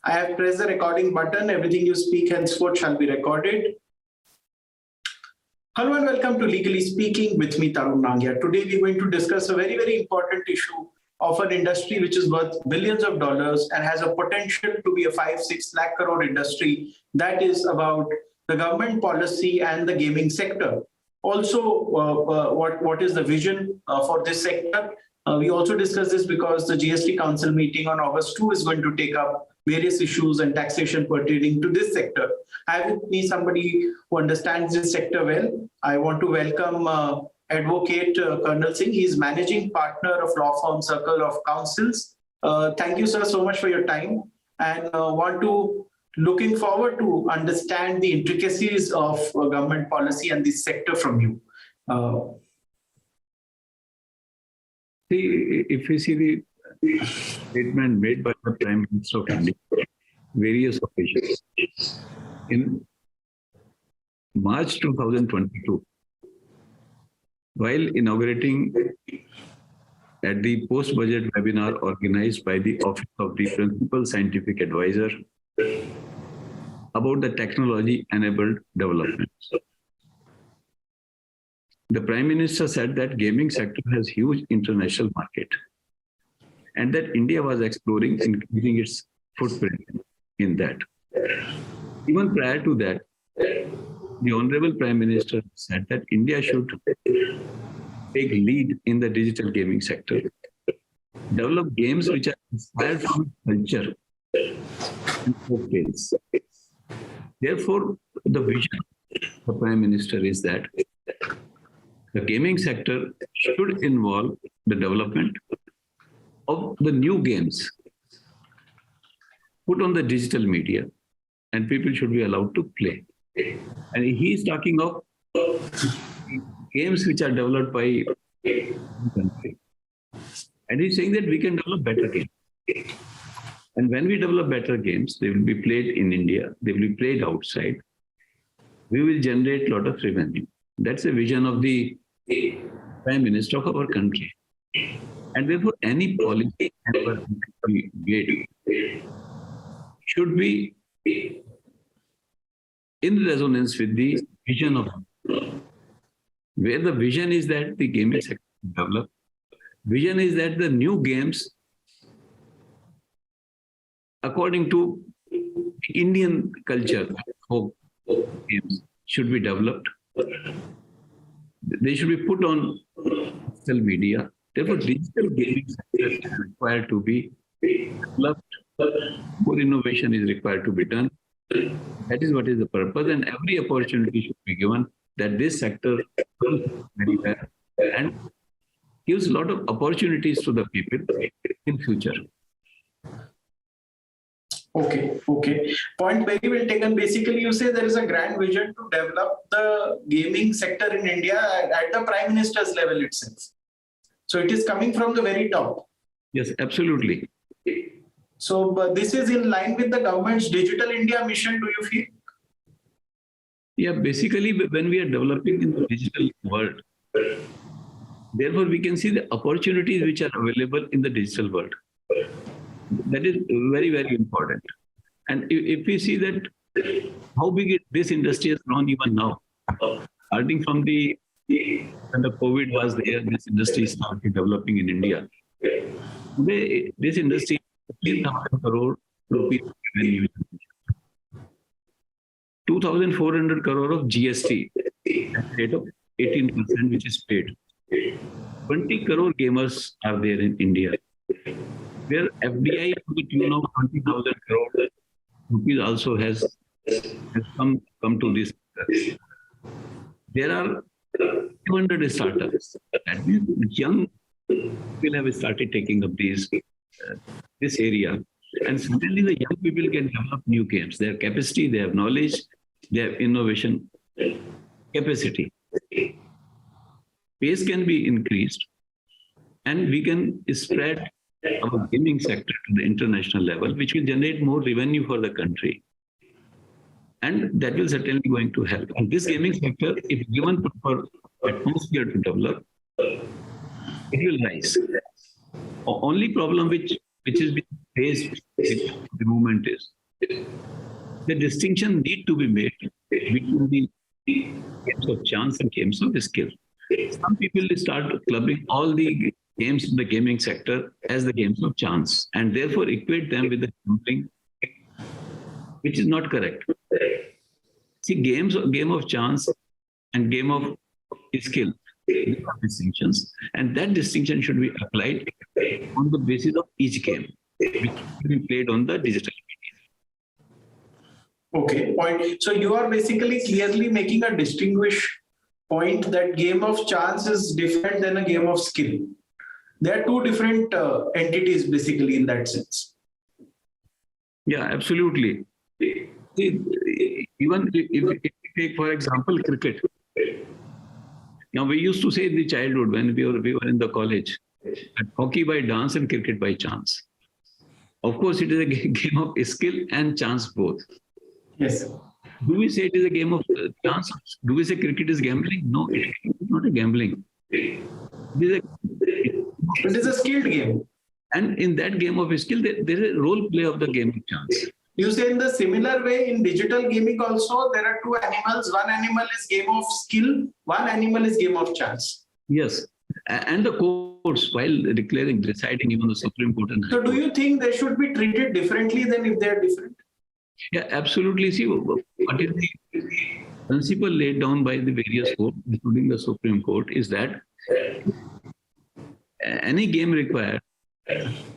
I have pressed the recording button. Everything you speak henceforth shall be recorded. Hello and welcome to Legally Speaking with me, Tarun Nangia. Today we're going to discuss a very, very important issue of an industry which is worth billions of dollars and has a potential to be a 5-6 lakh crore industry. That is about the government policy and the gaming sector. Also, what is the vision for this sector? We also discuss this because the GST Council meeting on August 2 is going to take up various issues and taxation pertaining to this sector. I have with me somebody who understands this sector well. I want to welcome Advocate Colonel Singh. He is managing partner of law firm Circle of Counsels. Thank you, sir, so much for your time, and looking forward to understand the intricacies of government policy and this sector from you. If you see the statement made by the Prime Minister of India, various occasions, in March 2022, while inaugurating at the post-budget webinar organized by the Office of the Principal Scientific Advisor about the technology-enabled developments. The Prime Minister said that gaming sector has huge international market and that India was exploring increasing its footprint in that. Even prior to that, the Honorable Prime Minister said that India should take lead in the digital gaming sector, develop games which are inspired from culture and folk tales. Therefore, the vision of the Prime Minister is that the gaming sector should involve the development of the new games put on the digital media, and people should be allowed to play. And he is talking of games which are developed by the country. And he's saying that we can develop better games. And when we develop better games, they will be played in India, they will be played outside. We will generate a lot of revenue. That's the vision of the Prime Minister of our country. And therefore, any policy we get should be in resonance with the vision of where the vision is that the gaming sector develop. Vision is that the new games, according to Indian culture, folk games should be developed. They should be put on digital media. Therefore, digital gaming sector is required to be developed. More innovation is required to be done. That is what is the purpose, and every opportunity should be given that this sector does very well and gives a lot of opportunities to the people in future. Okay. Point very well taken. Basically, you say there is a grand vision to develop the gaming sector in India at the Prime Minister's level itself. So it is coming from the very top. Yes, absolutely. So this is in line with the government's Digital India mission, do you feel? Yeah, basically, when we are developing in the digital world, therefore we can see the opportunities which are available in the digital world. That is very, very important. And if we see that how big this industry has grown even now, starting from when the COVID was there, this industry started developing in India. Today, this industry is 3,000 crore rupees revenue. 2,400 crore of GST at the rate of 18%, which is paid. 20 crore gamers are there in India, where FDI to the tune of 20,000 crore rupees also has come to this. There are 200 startups. That means young people have started taking up this area. And suddenly the young people can develop new games. They have capacity, they have knowledge, they have innovation capacity. Pace can be increased, and we can spread our gaming sector to the international level, which will generate more revenue for the country. And that will certainly going to help. And this gaming sector, if given proper atmosphere to develop, it will rise. Only problem which is phase the movement is. The distinction need to be made between the games of chance and games of skill. Some people start clubbing all the games in the gaming sector as the games of chance and therefore equate them with the gambling, which is not correct. See, game of chance and game of skill, these are distinctions, and that distinction should be applied on the basis of each game, which should be played on the digital media. Okay, point. So you are basically clearly making a distinguish point that game of chance is different than a game of skill. They are two different entities basically in that sense. Yeah, absolutely. Even if you take, for example, cricket. Now, we used to say in the childhood when we were in the college, that hockey by dance and cricket by chance. Of course, it is a game of skill and chance both. Yes. Do we say it is a game of chance? Do we say cricket is gambling? No, it is not a gambling. It is a skilled game. And in that game of skill, there is a role play of the game of chance. You say in the similar way in digital gaming also, there are two animals. One animal is game of skill, one animal is game of chance. Yes. And the courts, while deciding even the Supreme Court. So do you think they should be treated differently than if they are different? Yeah, absolutely. See, what is the principle laid down by the various courts, including the Supreme Court, is that any game requires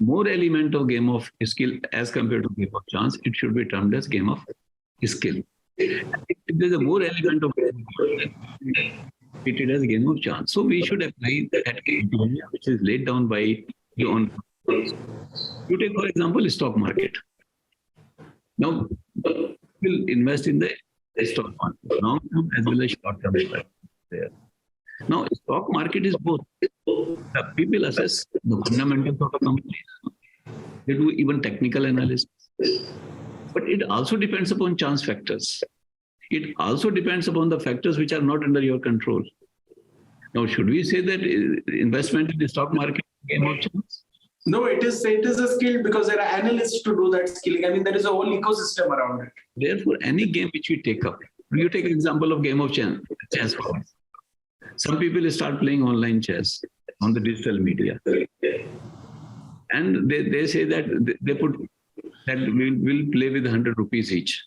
more element of game of skill as compared to game of chance. It should be termed as game of skill. If there's a more element of treated as game of chance. So we should apply that criteria which is laid down by the own. You take, for example, stock market. Now, people invest in the stock market, long-term as well as short-term there. Now, stock market is both. The people assess the fundamentals of the company. They do even technical analysis. But it also depends upon chance factors. It also depends upon the factors which are not under your control. Now, should we say that investment in the stock market is a game of chance? No, it is a skill because there are analysts to do that skilling. I mean, there is a whole ecosystem around it. Therefore, any game which we take up, you take an example of game of chess. Some people start playing online chess on the digital media. And they say that they put that we'll play with 100 rupees each.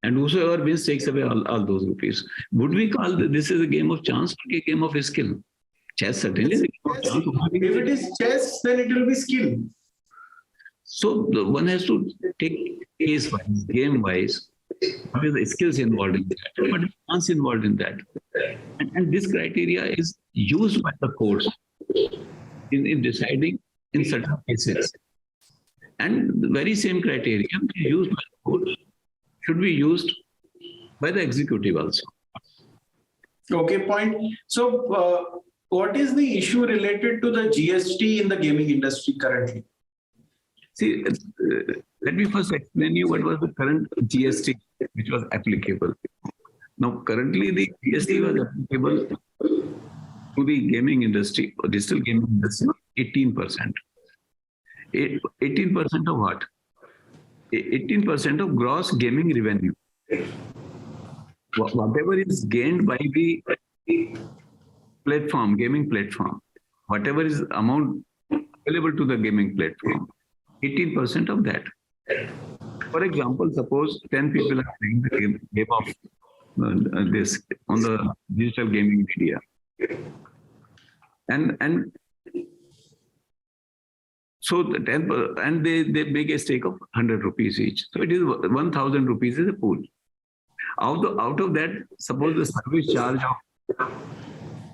And whosoever wins takes away all those rupees. Would we call this is a game of chance or a game of skill? Chess certainly is a game of chance. If it is chess, then it will be skill. So one has to take case-wise, game-wise, what is the skills involved in that, what is chance involved in that. And this criteria is used by the courts in deciding in certain cases. And the very same criteria used by the courts should be used by the executive also. Okay, point. So, what is the issue related to the GST in the gaming industry currently? See, let me first explain you what was the current GST which was applicable. Now, currently the GST was applicable to the gaming industry, or digital gaming industry, 18%. 18% of what? 18% of gross gaming revenue. Whatever is gained by the platform, gaming platform, whatever is amount available to the gaming platform, 18% of that. For example, suppose 10 people are playing the game of this on the digital gaming media. And so the 10, and they make a stake of 100 rupees each. So it is 1,000 rupees is a pool. Out of that, suppose the service charge of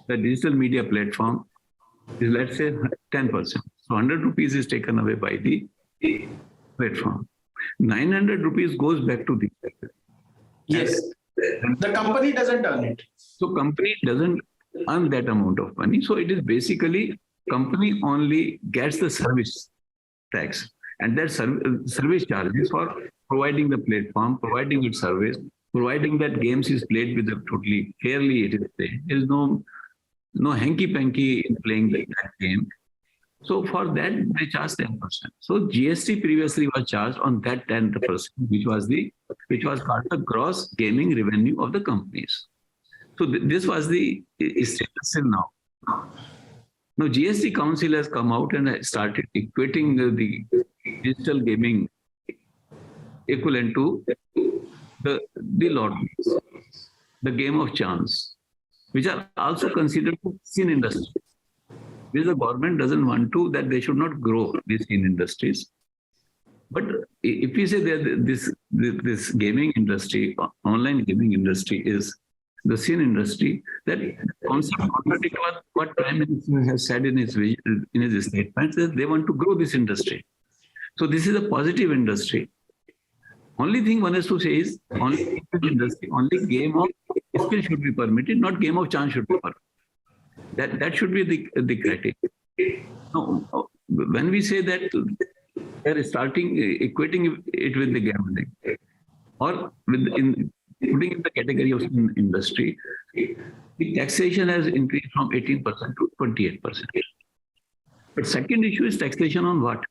the digital media platform is, let's say, 10%. So 100 rupees is taken away by the platform. 900 rupees goes back to the platform. Yes. The company doesn't earn it. So company doesn't earn that amount of money. So it is basically company only gets the service tax. And that service charge is for providing the platform, providing its service, providing that games is played with the totally fairly it is played. There is no hanky-panky in playing that game. So for that, they charge 10%. So GST previously was charged on that 10%, which was called the gross gaming revenue of the companies. So this was the status till now. Now GST Council has come out and started equating the digital gaming equivalent to the lotteries, the game of chance, which are also considered sin industry. Because the government doesn't want to, that they should not grow these sin industries. But if we say that this gaming industry, online gaming industry is the sin industry, that concept contradicts what Prime Minister has said in his statement, that they want to grow this industry. So this is a positive industry. Only thing one has to say is only industry, only game of skill should be permitted, not game of chance should be permitted. That should be the criteria. No, when we say that they are starting equating it with the gambling, or putting in the category of industry, the taxation has increased from 18% to 28%. But second issue is taxation on what?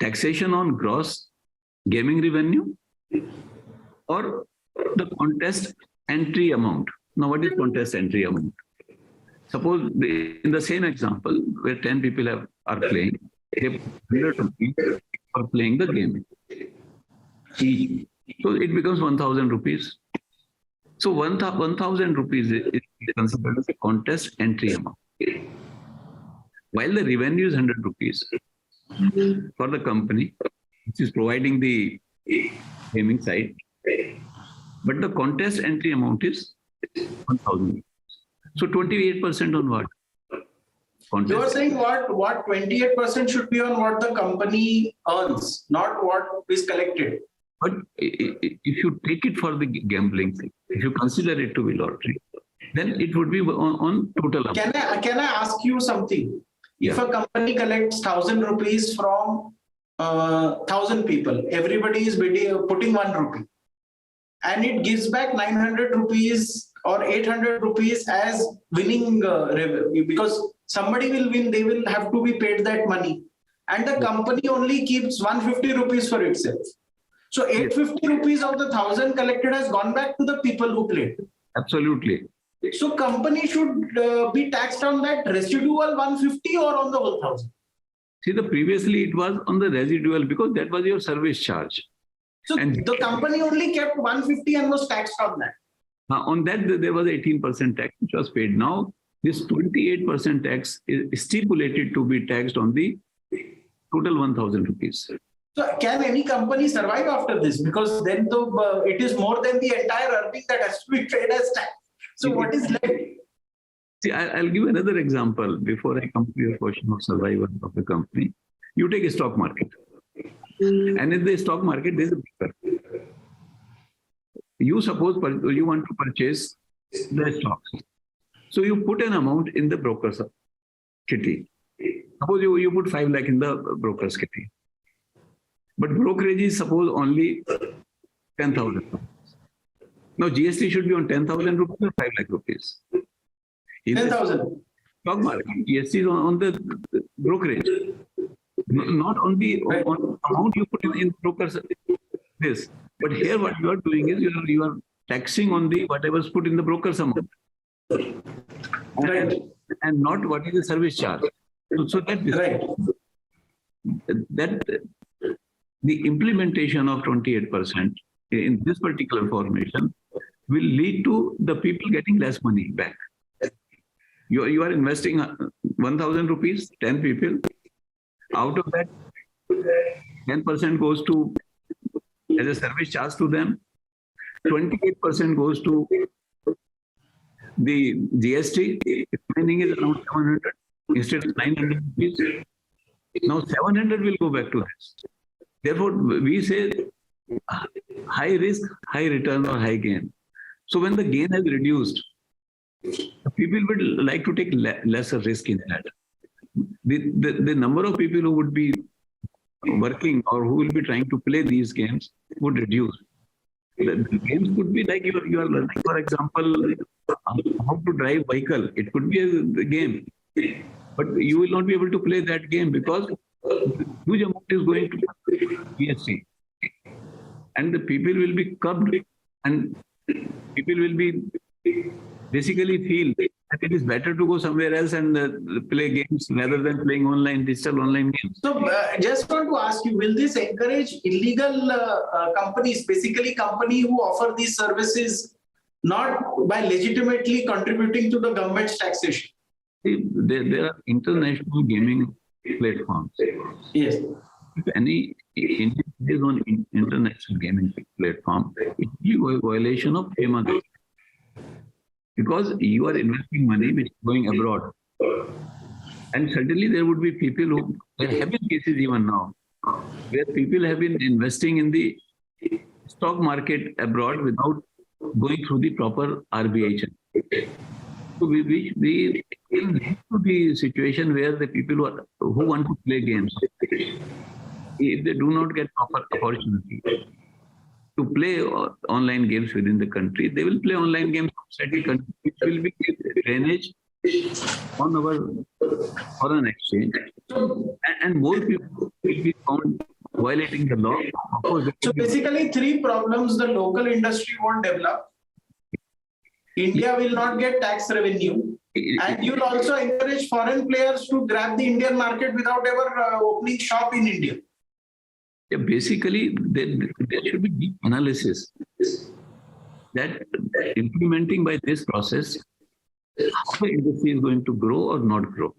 Taxation on gross gaming revenue or the contest entry amount. Now, what is contest entry amount? Suppose in the same example where 10 people are playing, they put 100 rupees for playing the game. So it becomes 1,000 rupees. So 1,000 rupees is considered as a contest entry amount. While the revenue is 100 rupees for the company, which is providing the gaming side, but the contest entry amount is 1,000. So 28% on what? Contest. You are saying what 28% should be on what the company earns, not what is collected. But if you take it for the gambling thing, if you consider it to be lottery, then it would be on total amount. Can I ask you something? If a company collects 1,000 rupees from 1,000 people, everybody is putting 1 rupee, and it gives back 900 rupees or 800 rupees as winning revenue, because somebody will win, they will have to be paid that money, and the company only keeps 150 rupees for itself. So 850 rupees of the 1,000 collected has gone back to the people who played. Absolutely. So company should be taxed on that residual 150 or on the 1,000? See, previously it was on the residual because that was your service charge. So the company only kept 150 and was taxed on that. On that, there was 18% tax which was paid. Now, this 28% tax is stipulated to be taxed on the total 1,000 rupees. So can any company survive after this? Because then it is more than the entire earning that has to be paid as tax. So what is left? See, I'll give another example before I come to your question of survival of the company. You take a stock market. And in the stock market, there's a broker. You suppose you want to purchase the stocks. So you put an amount in the broker's kitty. Suppose you put 5 lakh in the broker's kitty. But brokerage is suppose only 10,000. Now GST should be on 10,000 rupees or 5 lakh rupees. 10,000. Stock market, GST is on the brokerage, not on the amount you put in broker's this. But here what you are doing is you are taxing on the whatever is put in the broker's amount. Right. And not what is the service charge. So that the implementation of 28% in this particular formation will lead to the people getting less money back. You are investing 1,000 rupees, 10 people. Out of that, 10% goes to as a service charge to them. 28% goes to the GST. Remaining is around 700 instead of 900 rupees. Now 700 will go back to this. Therefore, we say high risk, high return or high gain. So when the gain has reduced, people would like to take lesser risk in that. The number of people who would be working or who will be trying to play these games would reduce. The games could be like you are learning, for example, how to drive vehicle. It could be a game. But you will not be able to play that game because huge amount is going to GST. And the people will be curbed, and people will be basically feel that it is better to go somewhere else and play games rather than playing digital online games. So, just want to ask you, will this encourage illegal companies, basically company who offer these services, not by legitimately contributing to the government's taxation? See, there are international gaming platforms. Yes. If any Indian is on international gaming platform, it will be a violation of FEMA. Because you are investing money which is going abroad. And certainly there would be people who, there have been cases even now, where people have been investing in the stock market abroad without going through the proper RBI check. So we in the situation where the people who want to play games, if they do not get proper opportunity to play online games within the country, they will play online games outside the country, which will be drainage on our foreign exchange. And more people will be found violating the law. So basically, three problems the local industry won't develop. India will not get tax revenue. And you'll also encourage foreign players to grab the Indian market without ever opening shop in India. Yeah, basically, there should be deep analysis that implementing by this process, how the industry is going to grow or not grow.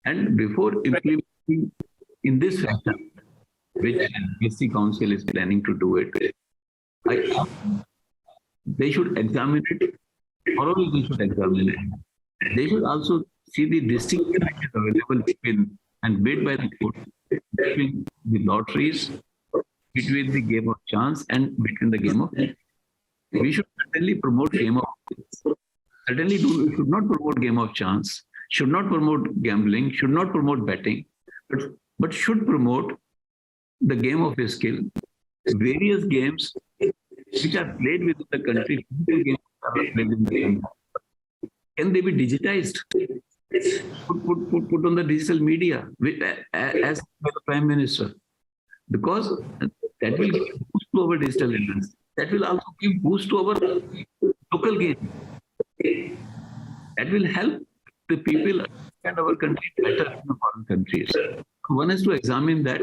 And before implementing in this fashion, which GST Council is planning to do it, they should examine it, thoroughly they should examine it. They should also see the distinction which is available between and made by the court between the lotteries, between the game of chance and between the game of. We should certainly promote game of. Certainly we should not promote game of chance, should not promote gambling, should not promote betting, but should promote the game of skill, various games which are played within the country, games are played in the country. Can they be digitized? Put on the digital media as by the Prime Minister, because that will give boost to our digital industry. That will also give boost to our local game. That will help the people understand our country better than the foreign countries. One has to examine that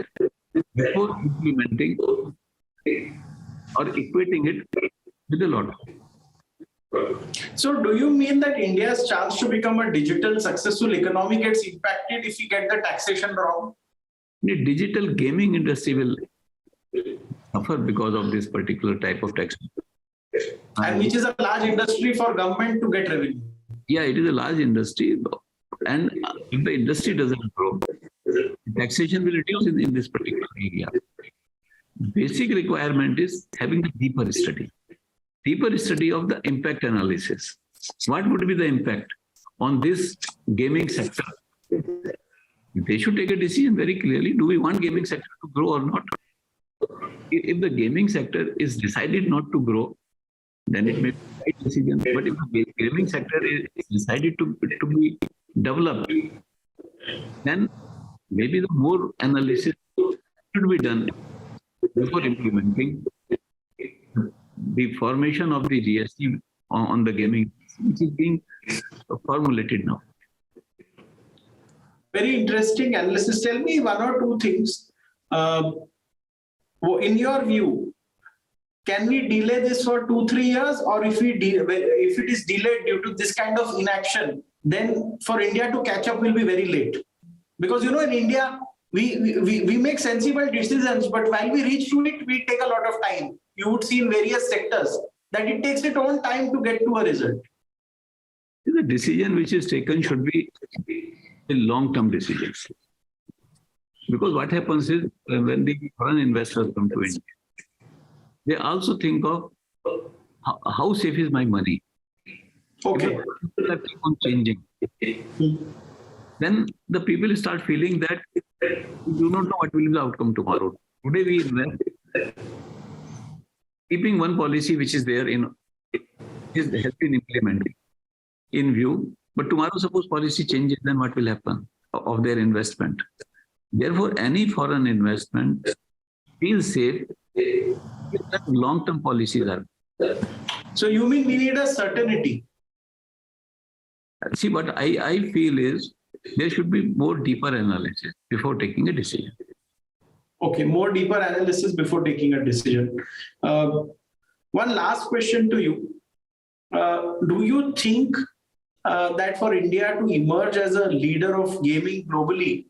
before implementing or equating it with a lottery. So do you mean that India's chance to become a digital successful economy gets impacted if we get the taxation wrong? The digital gaming industry will suffer because of this particular type of tax. And which is a large industry for government to get revenue. Yeah, it is a large industry. And if the industry doesn't grow, taxation will reduce in this particular area. Basic requirement is having a deeper study of the impact analysis. What would be the impact on this gaming sector? They should take a decision very clearly. Do we want gaming sector to grow or not? If the gaming sector is decided not to grow, then it may be the right decision. But if the gaming sector is decided to be developed, then maybe the more analysis should be done before implementing the formation of the GST on the gaming, which is being formulated now. Very interesting analysis. Tell me one or two things. In your view, can we delay this for 2-3 years, or if it is delayed due to this kind of inaction, then for India to catch up will be very late? Because in India, we make sensible decisions, but while we reach to it, we take a lot of time. You would see in various sectors that it takes its own time to get to a result. The decision which is taken should be a long-term decision. Because what happens is when the foreign investors come to India, they also think of how safe is my money. Okay. That keep on changing. Then the people start feeling that we do not know what will be the outcome tomorrow. Today we invest, keeping one policy which is there has been implemented in view But tomorrow, suppose policy changes, then what will happen of their investment? Therefore, any foreign investment feels safe if long-term policies are. So you mean we need a certainty? See, what I feel is there should be more deeper analysis before taking a decision. Okay, more deeper analysis before taking a decision. One last question to you. Do you think that for India to emerge as a leader of gaming globally,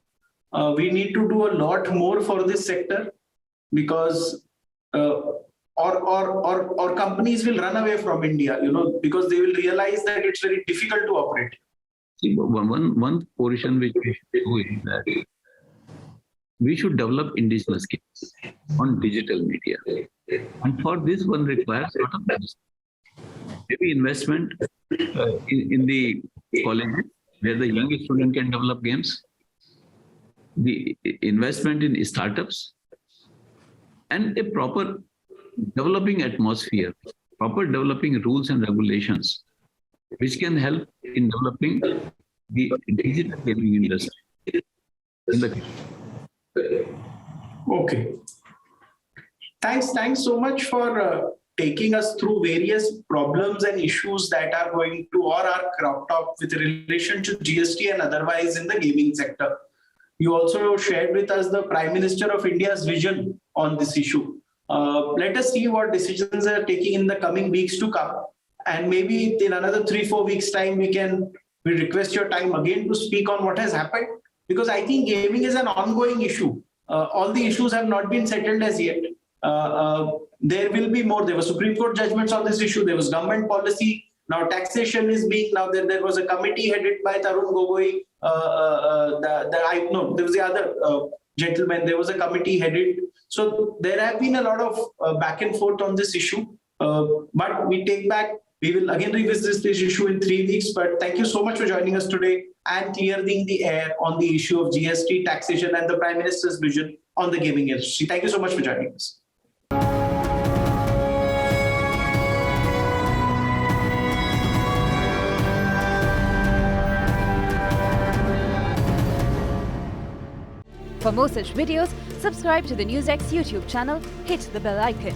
we need to do a lot more for this sector? Because or companies will run away from India, because they will realize that it's very difficult to operate. See, one portion which we should do is that we should develop indigenous games on digital media. And for this, one requires a lot of investment. Maybe investment in the colleges where the young student can develop games, the investment in startups, and a proper developing atmosphere, proper developing rules and regulations, which can help in developing the digital gaming industry in the country. Okay. Thanks so much for taking us through various problems and issues that are going to or are cropped up with relation to GST and otherwise in the gaming sector. You also shared with us the Prime Minister of India's vision on this issue. Let us see what decisions are taking in the coming weeks to come. And maybe in another 3-4 weeks' time, we request your time again to speak on what has happened. Because I think gaming is an ongoing issue. All the issues have not been settled as yet. There will be more. There were Supreme Court judgments on this issue. There was government policy. Now taxation is being. Now there was a committee headed by Tarun Gogoi. There was the other gentleman. There was a committee headed. So there have been a lot of back and forth on this issue. But we take back. We will again revisit this issue in 3 weeks. But thank you so much for joining us today and clearing the air on the issue of GST, taxation, and the Prime Minister's vision on the gaming industry. Thank you so much for joining us. For more such videos, subscribe to the NewsX YouTube channel, hit the bell icon.